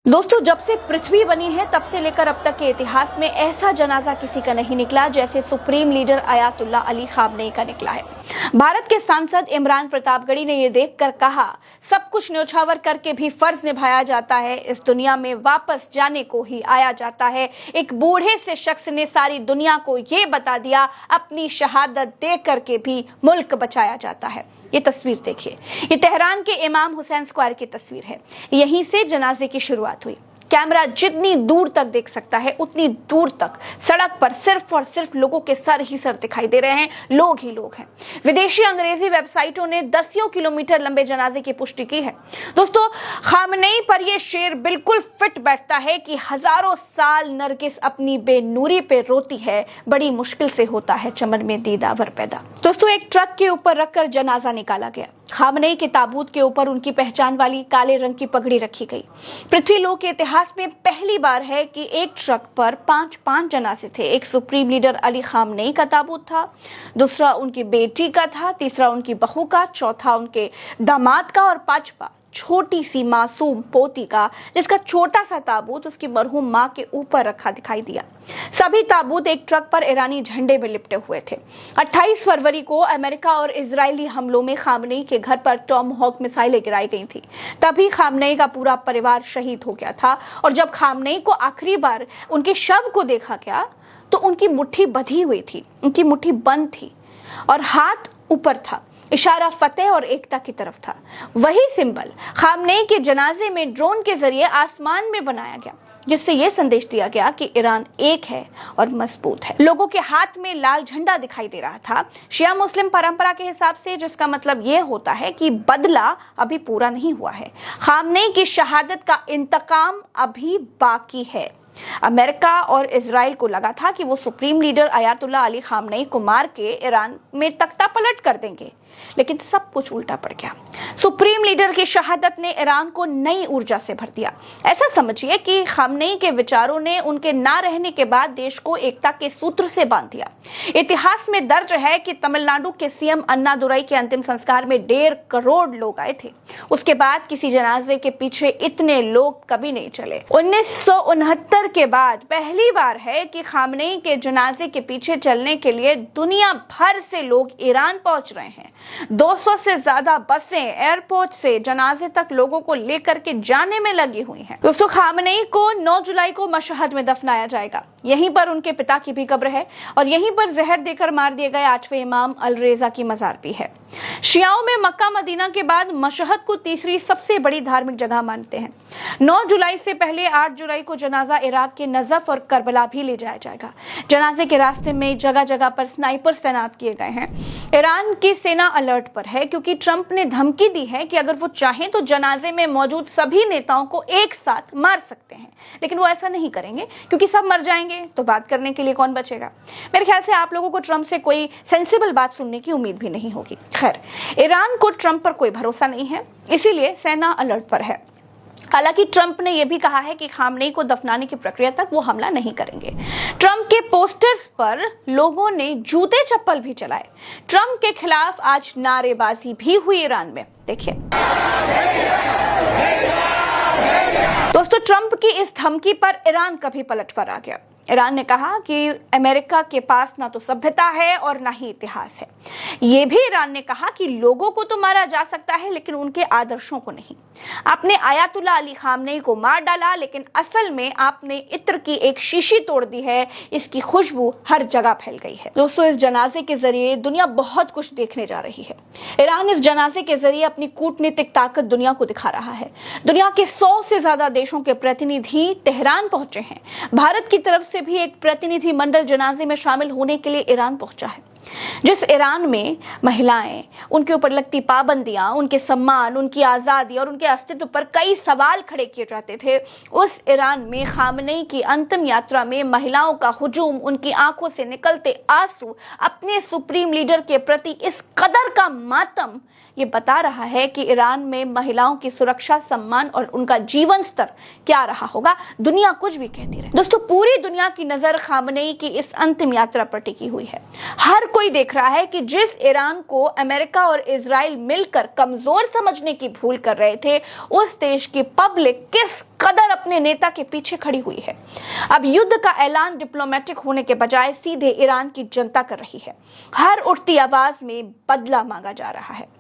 दोस्तों, जब से पृथ्वी बनी है तब से लेकर अब तक के इतिहास में ऐसा जनाजा किसी का नहीं निकला जैसे supreme leader Ayatollah Ali Khamenei का निकला है। भारत के सांसद इमरान प्रतापगढ़ी ने ये देखकर कहा, सब कुछ न्योछावर करके भी फर्ज निभाया जाता है, इस दुनिया में वापस जाने को ही आया जाता है। एक बूढ़े से शख्स ने सारी दुनिया को ये बता दिया, अपनी शहादत दे करके भी मुल्क बचाया जाता है। ये तस्वीर देखिए, ये तेहरान के इमाम हुसैन स्क्वायर की तस्वीर है। यहीं से जनाजे की शुरुआत हुई। कैमरा जितनी दूर तक देख सकता है उतनी दूर तक सड़क पर सिर्फ और सिर्फ लोगों के सर ही सर दिखाई दे रहे हैं, लोग ही लोग हैं। विदेशी अंग्रेजी वेबसाइटों ने 10 किलोमीटर लंबे जनाजे की पुष्टि की है। दोस्तों, खामनेई पर यह शेर बिल्कुल फिट बैठता है कि हजारों साल नरगिस अपनी बेनूरी पे रोती है, बड़ी मुश्किल से होता है चमन में दीदावर पैदा। दोस्तों, एक ट्रक के ऊपर रखकर जनाजा निकाला गया। खामनेई के ताबूत के ऊपर उनकी पहचान वाली काले रंग की पगड़ी रखी गई। पृथ्वी लोक के इतिहास में पहली बार है कि एक ट्रक पर पांच जनाजे थे। एक सुप्रीम लीडर अली खामनेई का ताबूत था, दूसरा उनकी बेटी का था, तीसरा उनकी बहू का, चौथा उनके दामाद का और पांचवा छोटी सी मासूम पोती का, जिसका छोटा सा ताबूत उसकी मरहूम मां के ऊपर रखा दिखाई दिया। सभी ताबूत एक ट्रक पर ईरानी झंडे में लिपटे हुए थे। 28 फरवरी को अमेरिका और इजरायली हमलों में खामनेई के घर पर टॉमहॉक मिसाइलें गिराई गई थी। तभी खामनेई का पूरा परिवार शहीद हो गया था और जब खामनेई को आखिरी बार उनके शव को देखा गया तो उनकी मुट्ठी बंधी हुई थी, उनकी मुट्ठी बंद थी और हाथ ऊपर था। इशारा फतेह और एकता की तरफ था। वही सिंबल खामनेई के जनाजे में ड्रोन के जरिए आसमान में बनाया गया, जिससे यह संदेश दिया गया कि ईरान एक है और मजबूत है। लोगों के हाथ में लाल झंडा दिखाई दे रहा था, शिया मुस्लिम परंपरा के हिसाब से, जिसका मतलब यह होता है कि बदला अभी पूरा नहीं हुआ है। खामनेई की शहादत का इंतकाम अभी बाकी है। अमेरिका और इजराइल को लगा था कि वो supreme leader Ayatollah Ali Khamenei को मार के ईरान में तख्ता पलट कर देंगे, लेकिन सब कुछ उल्टा पड़ गया। सुप्रीम लीडर की शहादत ने ईरान को नई ऊर्जा से भर दिया। ऐसा समझिए कि खामनेई के विचारों ने उनके ना रहने के बाद देश को एकता के सूत्र से बांध दिया। इतिहास में दर्ज है कि तमिलनाडु के सीएम अन्नादुरई के अंतिम संस्कार में 1.5 करोड़ लोग आए थे। उसके बाद किसी जनाजे के पीछे इतने लोग कभी नहीं चले। 1969 के बाद पहली बार है कि खामनेई के जनाजे के पीछे चलने के लिए दुनिया भर से लोग ईरान पहुंच रहे हैं। 200 से ज्यादा बसें एयरपोर्ट से जनाजे तक लोगों को लेकर के जाने में लगी हुई हैं। दोस्तों, खामनेई को 9 जुलाई को मशहद में दफनाया जाएगा। यहीं पर उनके पिता की भी कब्र है और यहीं पर जहर देकर मार दिए गए 8वें इमाम अल रेजा की मजार भी है। शियाओं में मक्का मदीना के बाद मशहद को तीसरी सबसे बड़ी धार्मिक जगह मानते हैं। 9 जुलाई से पहले 8 जुलाई को जनाजा इराक के नजफ और करबला भी ले जाया जाएगा। जनाजे के रास्ते में जगह जगह पर स्नाइपर्स तैनात किए गए हैं। ईरान की सेना अलर्ट पर है क्योंकि ट्रंप ने धमकी दी है कि अगर वो चाहें तो जनाजे में मौजूद सभी नेताओं को एक साथ मार सकते हैं, लेकिन वो ऐसा नहीं करेंगे क्योंकि सब मर जाएंगे तो बात करने के लिए कौन बचेगा। मेरे ख्याल से आप लोगों को ट्रंप से कोई सेंसिबल बात सुनने की उम्मीद भी नहीं होगी। खैर, ईरान को ट्रंप पर कोई भरोसा नहीं है, इसीलिए सेना अलर्ट पर है। हालांकि ट्रंप ने यह भी कहा है कि खामनेई को दफनाने की प्रक्रिया तक वो हमला नहीं करेंगे। ट्रंप के पोस्टर्स पर लोगों ने जूते चप्पल भी चलाए। ट्रंप के खिलाफ आज नारेबाजी भी हुई ईरान में, देखिए। दोस्तों, ट्रंप की इस धमकी पर ईरान का भी पलटवार आ गया। ईरान ने कहा कि अमेरिका के पास ना तो सभ्यता है और ना ही इतिहास है। यह भी ईरान ने कहा कि लोगों को तो मारा जा सकता है लेकिन उनके आदर्शों को नहीं। आपने अयातुल्ला अली खामनेई को मार डाला, लेकिन असल में आपने इत्र की एक शीशी तोड़ दी है, इसकी खुशबू हर जगह फैल गई है। दोस्तों, इस जनाजे के जरिए दुनिया बहुत कुछ देखने जा रही है। ईरान इस जनाजे के जरिए अपनी कूटनीतिक ताकत दुनिया को दिखा रहा है। दुनिया के 100 से ज्यादा देशों के प्रतिनिधि तेहरान पहुंचे हैं। भारत की तरफ से भी एक प्रतिनिधि मंडल जनाजे में शामिल होने के लिए ईरान पहुंचा है। जिस ईरान में महिलाएं, उनके ऊपर लगती पाबंदियां, उनके सम्मान, उनकी आजादी और उनके अस्तित्व पर कई सवाल खड़े किए जाते थे, उस ईरान में खामनेई की अंतिम यात्रा में महिलाओं का हुजूम, उनकी आंखों से निकलते आंसू, अपने सुप्रीम लीडर के प्रति इस कदर का मातम, ये बता रहा है कि ईरान में महिलाओं की सुरक्षा, सम्मान और उनका जीवन स्तर क्या रहा होगा। दुनिया कुछ भी कहती रहे। दोस्तों, पूरी दुनिया की नजर खामनेई की इस अंतिम यात्रा पर टिकी हुई है। हर कोई देख रहा है कि जिस ईरान को अमेरिका और इजराइल मिलकर कमजोर समझने की भूल कर रहे थे, उस देश की पब्लिक किस कदर अपने नेता के पीछे खड़ी हुई है। अब युद्ध का ऐलान डिप्लोमेटिक होने के बजाय सीधे ईरान की जनता कर रही है। हर उठती आवाज में बदला मांगा जा रहा है।